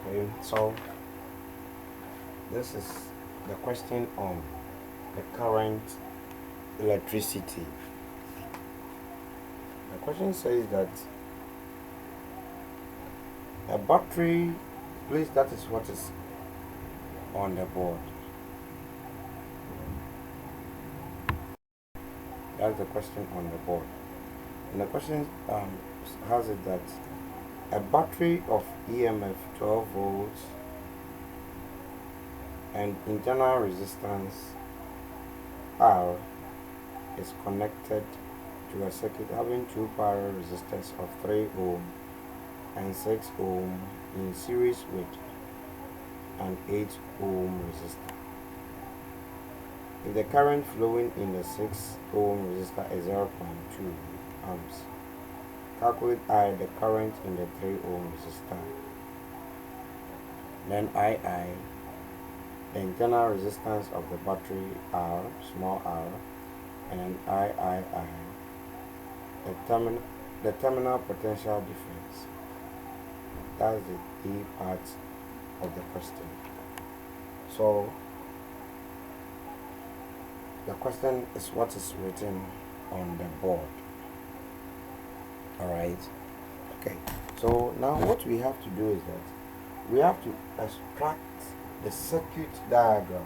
Okay, so this is the question on the current electricity. The question says that a battery, please, that is what is on the board. That's the question on the board. And the question has it that a battery of EMF 12 volts and internal resistance R is connected to a circuit having two parallel resistors of 3 ohm and 6 ohm in series with an 8 ohm resistor. If the current flowing in the 6 ohm resistor is 0.2 amps, calculate I, the current in the 3 ohm resistor. Then II, the internal resistance of the battery R, small r, and III, the terminal potential difference. That's the D part of the question. So the question is what is written on the board. Alright. Okay. So now what we have to do is that we have to extract the circuit diagram.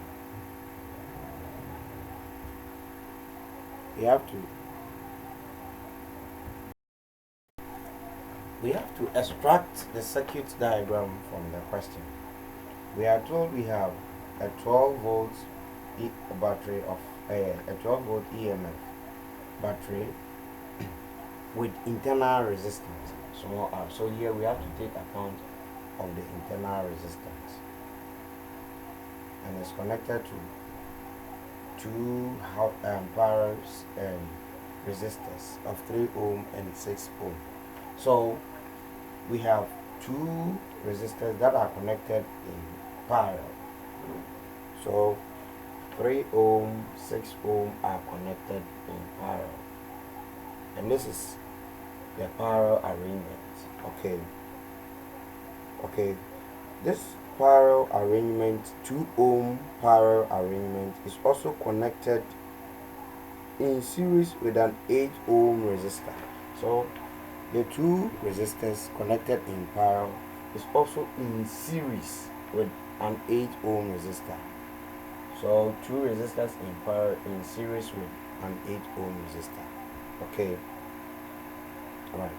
We have to extract the circuit diagram from the question. We are told we have a 12 volt battery of a 12 volt EMF battery with internal resistance, small r. So here we have to take account of the internal resistance, and it's connected to two parallel resistors of 3 ohm and 6 ohm. So we have two resistors that are connected in parallel. So 3 ohm, 6 ohm are connected in parallel, and this is the parallel arrangement. Okay, this parallel arrangement, 2 ohm parallel arrangement, is also connected in series with an 8 ohm resistor. So the two resistors connected in parallel is also in series with an 8 ohm resistor. So two resistors in parallel in series with an 8 ohm resistor. Okay. Alright.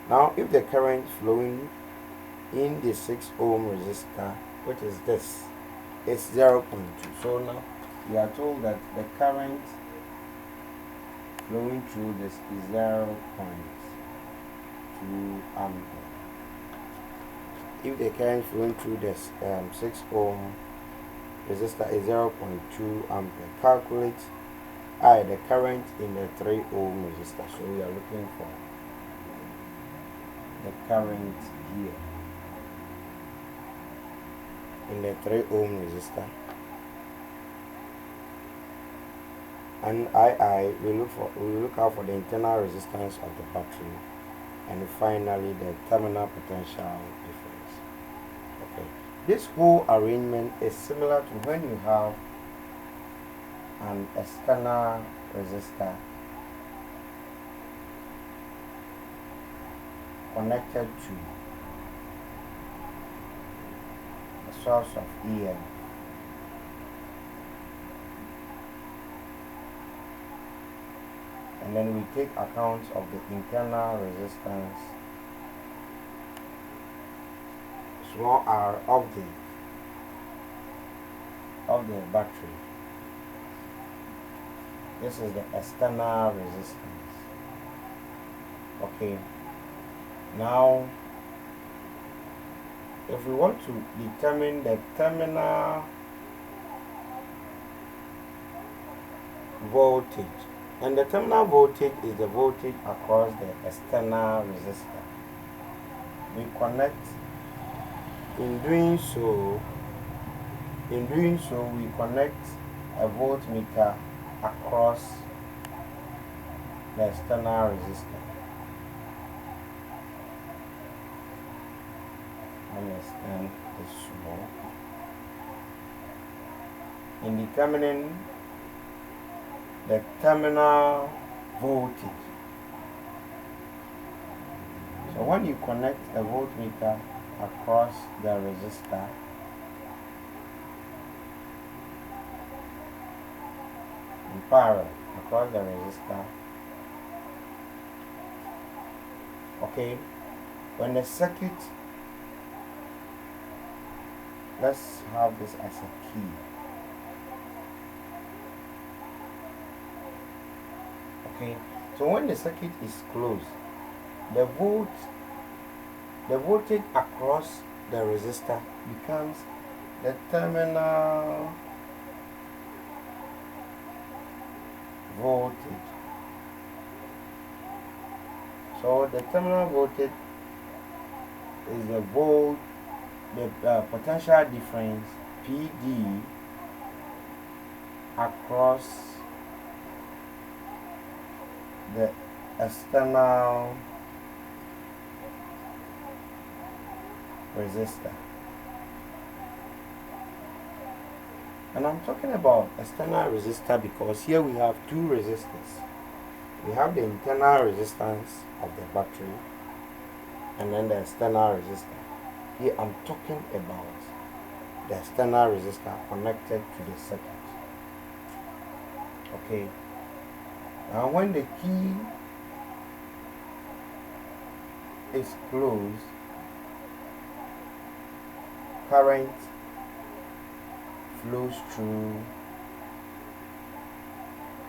Now if the current flowing in the 6 ohm resistor, which is this, is 0.2. So now we are told that the current flowing through this is 0.2 ampere. If the current flowing through this 6 ohm resistor is 0.2 ampere, calculate I, the current in the 3 ohm resistor. So we are looking for the current here in the 3 ohm resistor, and we look out for the internal resistance of the battery, and finally the terminal potential difference. Okay, this whole arrangement is similar to when you have an external resistor connected to a source of EM, and then we take account of the internal resistance, small r, of the battery. This is the external resistance. Okay, now if we want to determine the terminal voltage, and the terminal voltage is the voltage across the external resistor, we connect, in doing so we connect a voltmeter across the external resistor. understand this more in determining the terminal voltage. So when you connect a voltmeter across the resistor, in parallel across the resistor, okay, when the circuit, let's have this as a key. Okay, so when the circuit is closed, the voltage across the resistor becomes the terminal voltage. So the terminal voltage is the potential difference PD across the external resistor. And I'm talking about external resistor because here we have two resistors. We have the internal resistance of the battery and then the external resistor. Here I'm talking about the external resistor connected to the circuit. Okay. Now when the key is closed, current flows through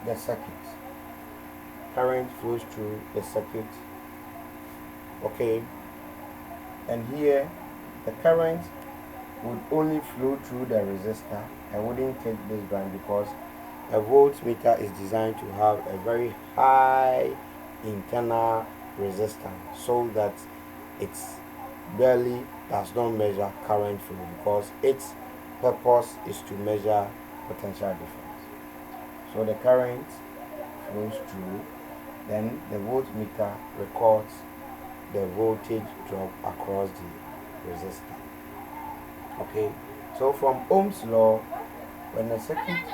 the circuit. Current flows through the circuit. Okay. And here the current would only flow through the resistor. I wouldn't take this ground because a voltmeter is designed to have a very high internal resistance so that it's barely does not measure current flow because its purpose is to measure potential difference. So the current flows through, then the voltmeter records the voltage drop across the resistor. Okay, so from Ohm's law, when the circuit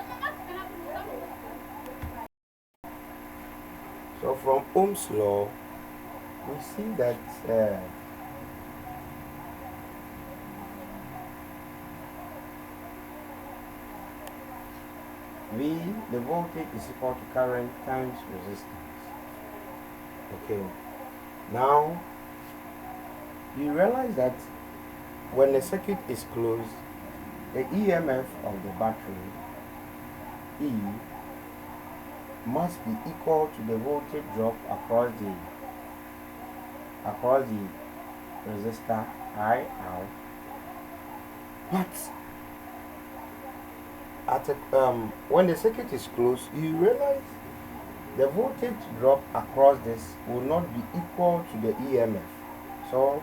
from Ohm's law, we see that the voltage is equal to current times resistance. Okay, now you realize that when the circuit is closed, the EMF of the battery, E, must be equal to the voltage drop across the resistor IR. But when the circuit is closed, you realize the voltage drop across this will not be equal to the EMF. So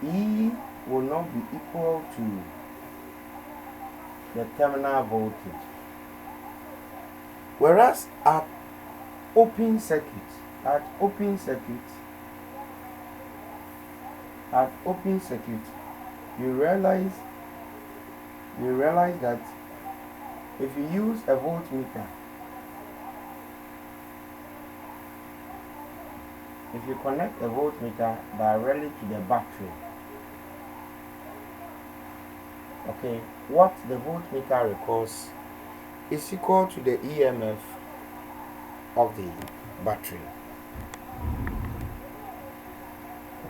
E will not be equal to the terminal voltage. Whereas at open circuit, you realize that if you use a voltmeter, if you connect a voltmeter directly to the battery, okay, what the voltmeter records is equal to the EMF of the battery.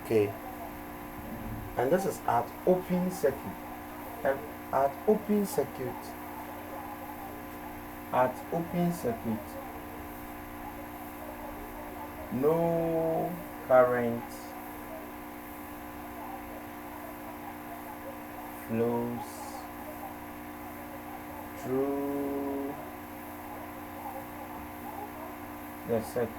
Okay, and this is at open circuit. And at open circuit, no current flows through the circuit.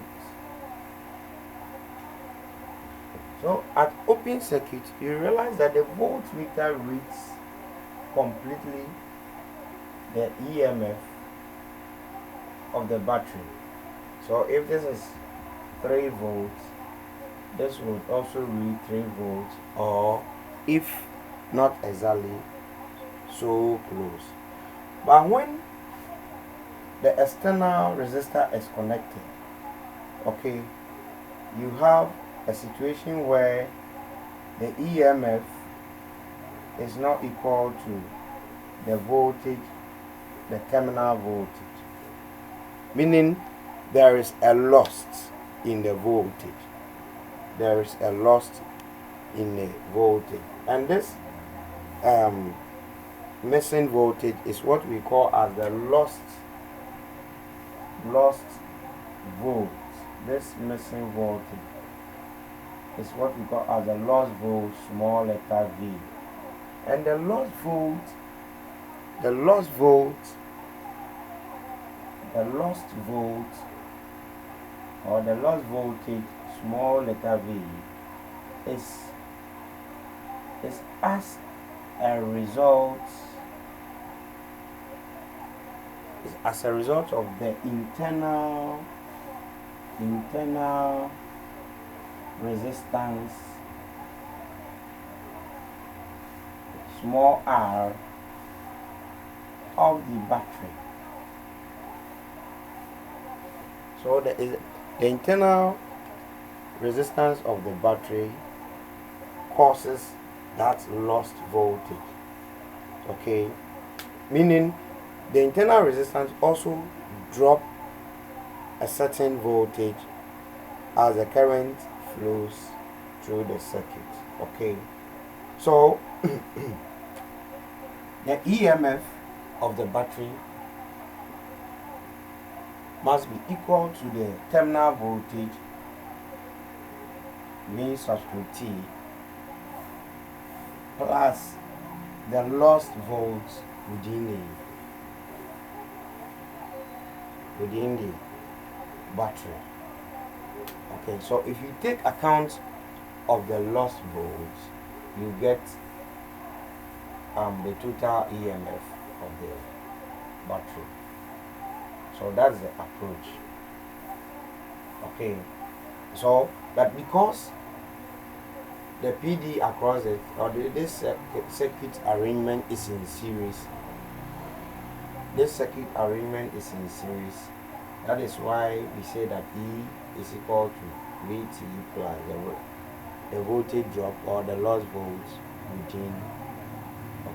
So at open circuit, you realize that the voltmeter reads completely the EMF of the battery. So if this is 3 volts, this would also read 3 volts, or if not exactly so close. But when the external resistor is connected, okay, you have a situation where the EMF is not equal to the voltage, the terminal voltage, meaning there is a loss in the voltage. There is a loss in the voltage, and this missing voltage is what we call as the lost volt. This missing voltage is what we call as the lost volt, small letter v. And the lost volt or the lost voltage, small letter v, is as a result of the internal resistance, small r, of the battery. So the internal resistance of the battery causes that lost voltage, okay, meaning the internal resistance also drop a certain voltage as the current flows through the circuit, okay. So the EMF of the battery must be equal to the terminal voltage, V subscript T, plus the lost volts within the battery. Okay, so if you take account of the lost volts, you get the total EMF of the battery. So that's the approach. Okay, so but because the PD across it, or this circuit arrangement is in series, that is why we say that E is equal to VT plus the voltage drop or the lost volts within.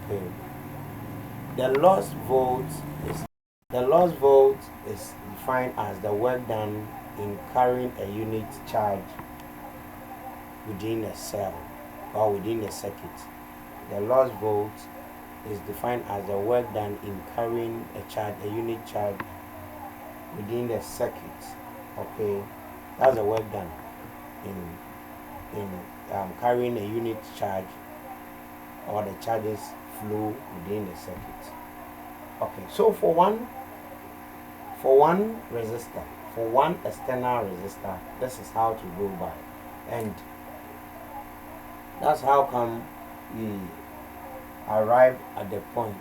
Okay, the lost volt is defined as the work done in carrying a unit charge within a cell or within a circuit. The lost volt is defined as the work done in carrying a unit charge within the circuit. Okay, that's the work done in carrying a unit charge, or the charges flow within the circuit. Okay, so for one resistor, for one external resistor, this is how to go by, and that's how come we arrive at the point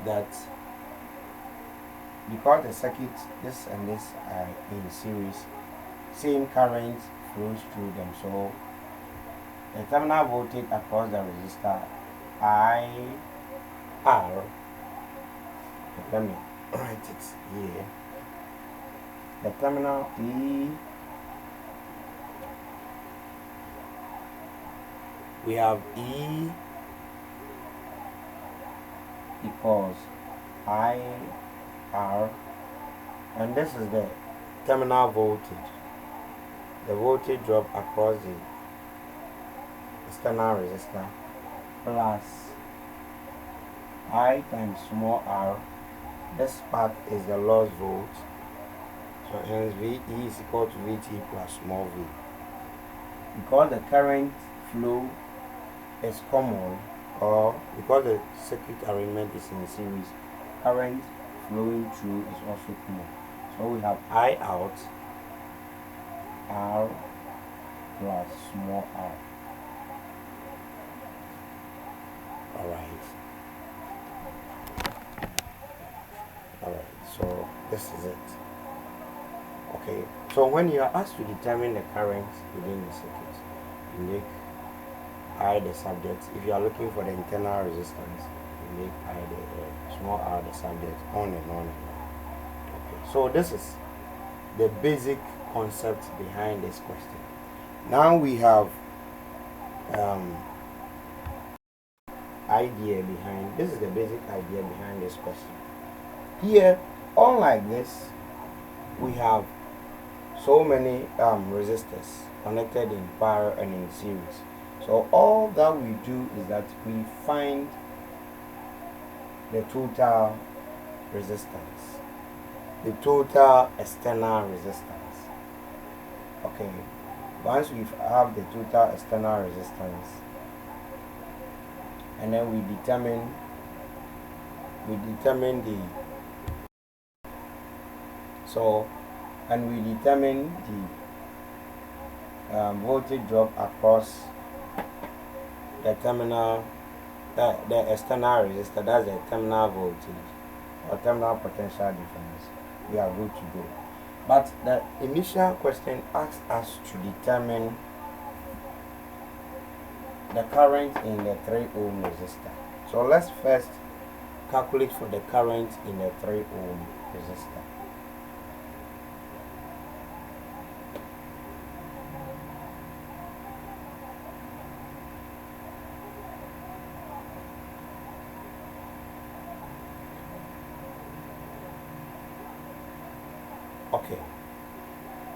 that because the circuit, this and this are in series, same current flows through them. So the terminal voltage across the resistor IR, let me write it here. The terminal E, we have E equals IR, and this is the terminal voltage, the voltage drop across the external resistor, plus I times small r. This part is the lost volt, so hence VE is equal to VT plus small v. Because the current flow is common, or because the circuit arrangement is in series, current flowing through is also common. So we have I out R plus small r. Alright, so this is it. Okay, so when you are asked to determine the current within the circuit, you make I the subject. If you are looking for the internal resistance, you make I the small r the subject, on and on and on. Okay, so this is the basic concept behind this question. Now we have idea behind this is the basic idea behind this question. Here, unlike this, we have so many resistors connected in parallel and in series. So all that we do is that we find the total resistance, the total external resistance. Okay, once we have the total external resistance, and then we determine the voltage drop across the terminal, the external resistor, that's the terminal voltage or terminal potential difference, we are good to go. But the initial question asks us to determine the current in the 3 ohm resistor. So let's first calculate for the current in the 3 ohm resistor. Okay,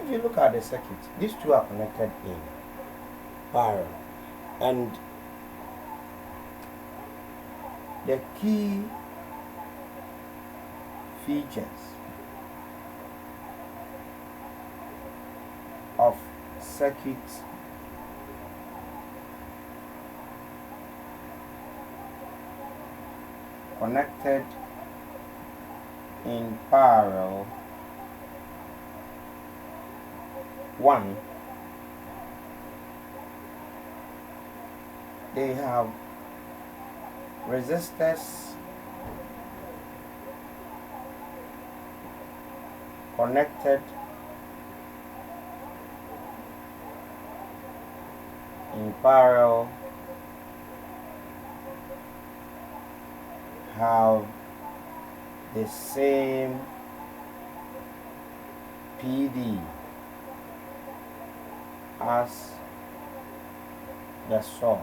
if you look at the circuit, these two are connected in parallel, and the key features of circuits connected in parallel: 1, they have resistors connected in parallel have the same PD as the source.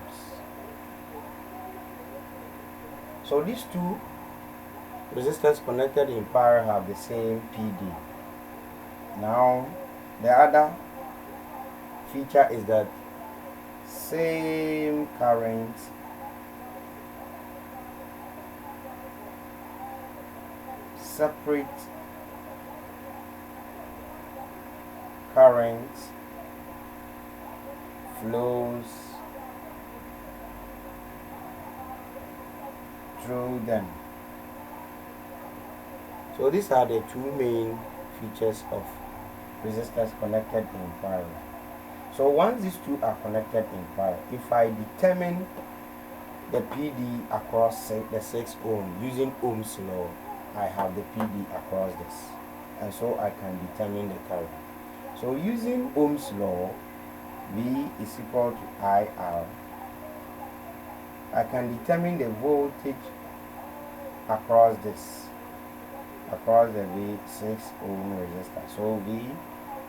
So these two resistors connected in parallel have the same PD. Now the other feature is that same current separate current flows through them. So these are the two main features of resistors connected in parallel. So once these two are connected in parallel, if I determine the PD across the 6 ohm using Ohm's law, I have the PD across this, and so I can determine the current. So using Ohm's law, V is equal to IR, I can determine the voltage across this, across the V6 ohm resistor. So V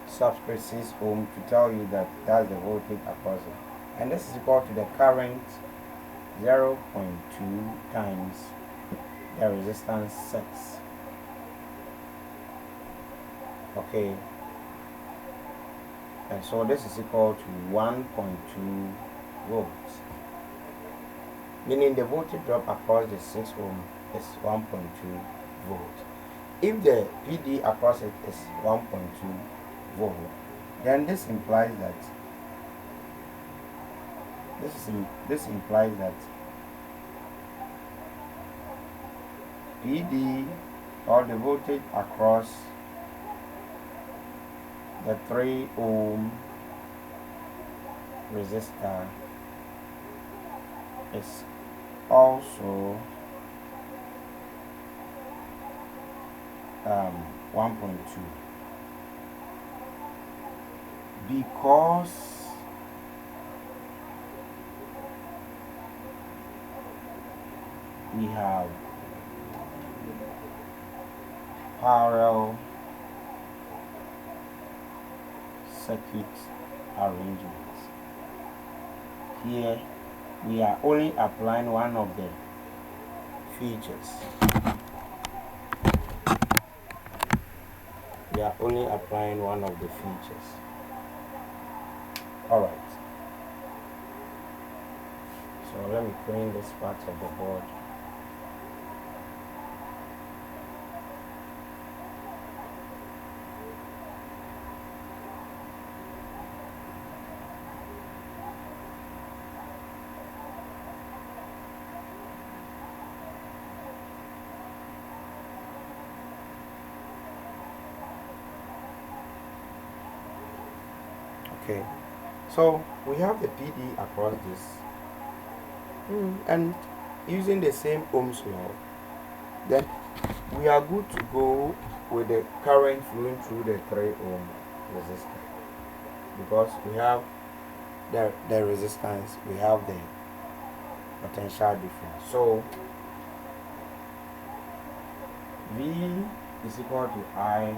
subscript 6 ohm to tell you that that's the voltage across it, and this is equal to the current 0.2 times the resistance 6. Okay, and so this is equal to 1.2 volts, meaning the voltage drop across the 6 ohm is 1.2 volts. If the PD across it is 1.2 volt, then this implies that PD, or the voltage across the 3 ohm resistor, is also 1.2, because we have parallel circuit arrangements. Here we are only applying one of the features. We are only applying one of the features. Alright. So let me clean this part of the board. Okay, so we have the PD across this, and using the same Ohm's law, then we are good to go with the current flowing through the 3 ohm resistor, because we have the resistance, we have the potential difference. So V is equal to I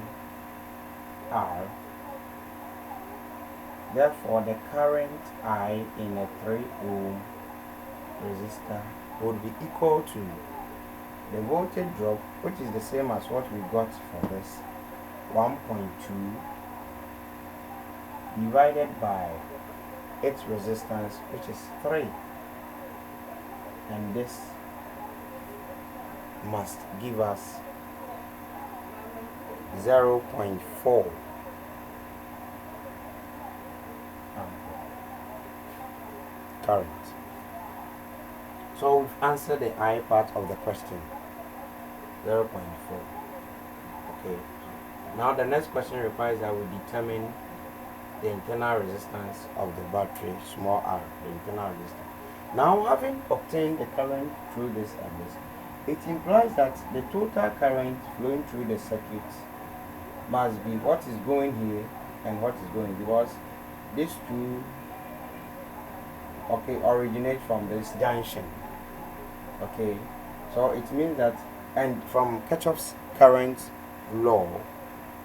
R. Therefore, the current I in a 3 ohm resistor would be equal to the voltage drop, which is the same as what we got for this, 1.2 divided by its resistance, which is 3, and this must give us 0.4 current. So we've answered the I part of the question, 0.4. Okay, now the next question requires that we determine the internal resistance of the battery, small r, the internal resistance. Now, having obtained the current through this and this, it implies that the total current flowing through the circuit must be what is going here and what is going, because these two originate from this junction. Okay, so it means that, and from Kirchhoff's current law,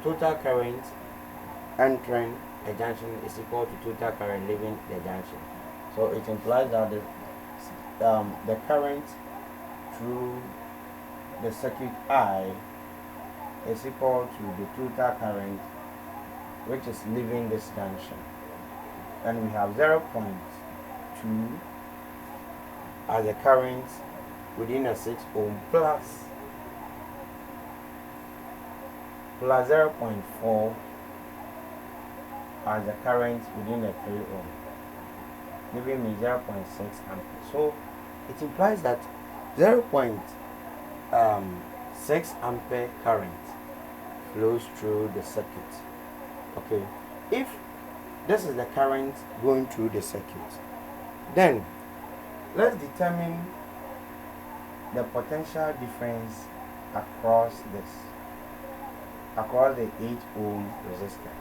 total current entering a junction is equal to total current leaving the junction. So it implies that the current through the circuit I is equal to the total current which is leaving this junction, and we have 0.2 as the current within a 6 ohm plus 0.4 as the current within a 3 ohm, giving me 0.6 ampere. So it implies that 0.6 ampere current flows through the circuit. Okay, if this is the current going through the circuit, then let's determine the potential difference across the 8 ohm resistor,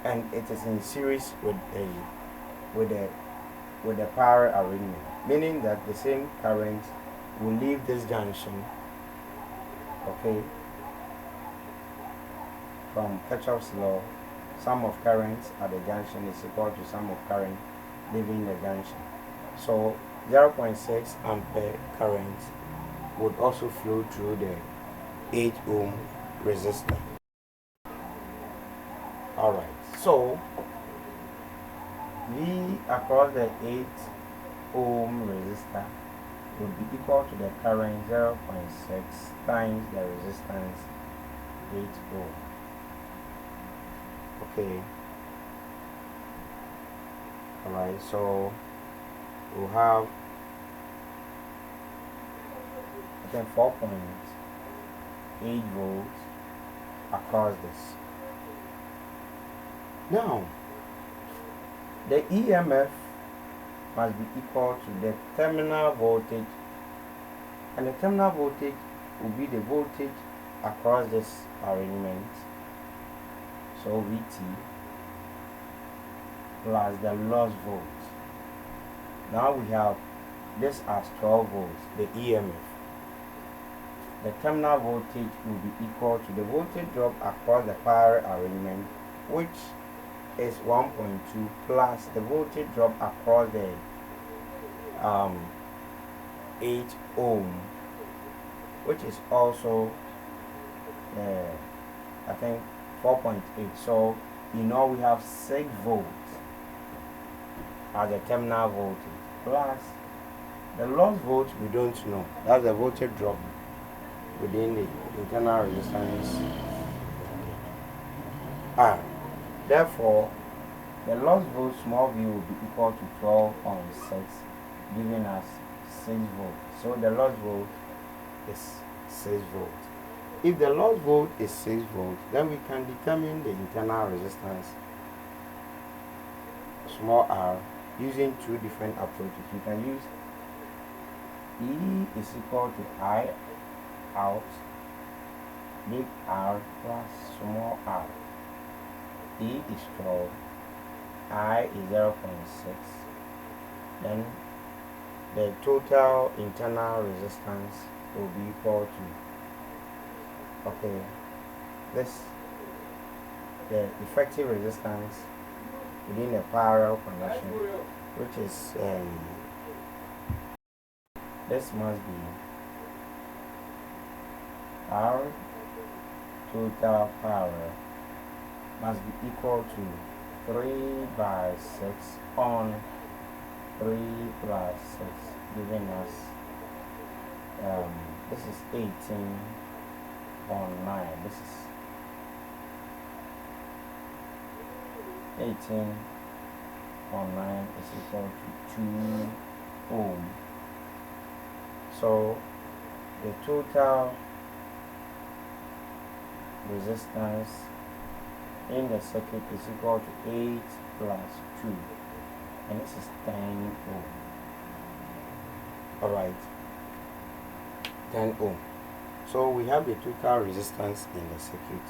and it is in series with the power arrangement, meaning that the same current will leave this junction, okay, from Kirchhoff's law. Sum of currents at the junction is equal to sum of current leaving the junction. So 0.6 ampere current would also flow through the 8 ohm resistor. Alright, so V across the 8 ohm resistor would be equal to the current 0.6 times the resistance 8 ohm. Okay. Alright, so we'll have 4.8 volts across this. Now, the EMF must be equal to the terminal voltage, and the terminal voltage will be the voltage across this arrangement, so VT plus the loss volt. Now we have this as 12 volts, the EMF. The terminal voltage will be equal to the voltage drop across the power arrangement, which is 1.2, plus the voltage drop across the 8 ohm, which is also I think 4.8. So we have 6 volts as the terminal voltage, plus the lost voltage we don't know. That's the voltage drop within the internal resistance R. Therefore, the lost voltage small v will be equal to 12 on 6, giving us 6 volts. So the lost voltage is 6 volts. If the lost volt is 6 volts, then we can determine the internal resistance small r using two different approaches. We can use E is equal to I out big R plus small r. E is 12, I is 0.6. Then the total internal resistance will be equal to, the effective resistance within a parallel connection, which is this must be R total power must be equal to 3 by 6 on 3 plus 6, giving us this is 18 on 9. This is 18 on 9 is equal to 2 ohm. So the total resistance in the circuit is equal to 8 plus 2, and this is 10 ohm. Alright, 10 ohm. So we have the total resistance in the circuit.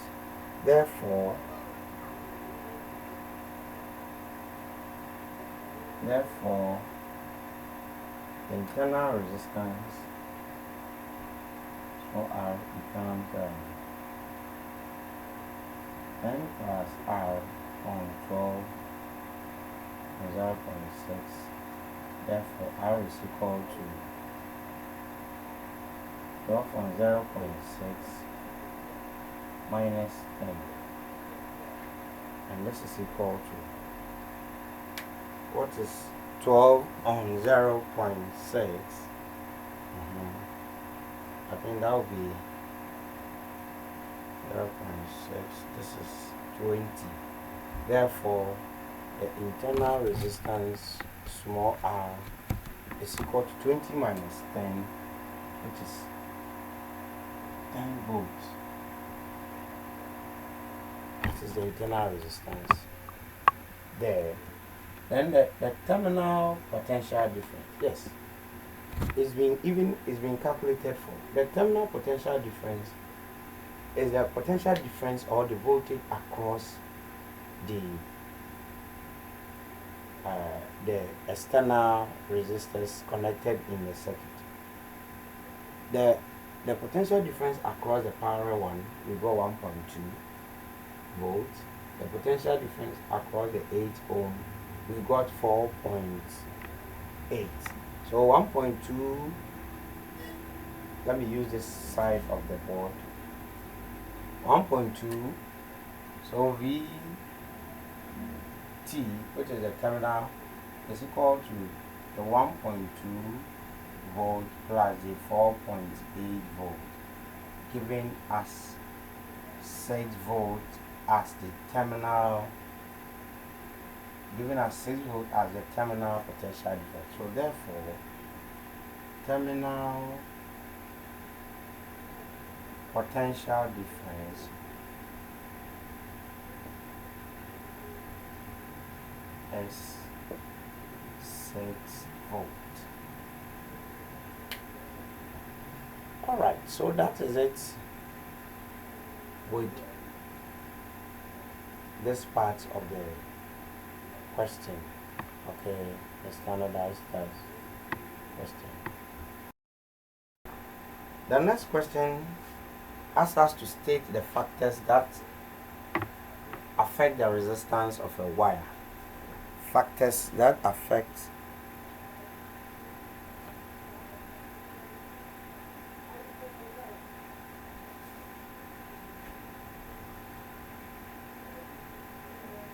Therefore the internal resistance R becomes 10 plus R on 12 and 0.6. Therefore R is equal to 12 on 0.6 minus 10, and this is equal to, what is 12 on 0.6? I think that will be 0.6. This is 20. Therefore, the internal resistance small r is equal to 20 minus 10, which is 10 volts. This is the internal resistance there. Then the terminal potential difference, yes, it's been calculated for. The terminal potential difference is the potential difference or the voltage across the external resistors connected in the circuit. The potential difference across the parallel one, we got 1.2 volts. The potential difference across the 8 ohm, we got 4.8. So 1.2, let me use this side of the board. 1.2, so VT, which is the terminal, is equal to the 1.2 volt plus the 4.8 volt, giving us 6 volt as the terminal, giving us 6 volt as the terminal potential difference. So therefore, terminal potential difference is 6 volt. Alright, so that is it with this part of the question. Okay, the standardized test question. The next question asks us to state the factors that affect the resistance of a wire. Factors that affect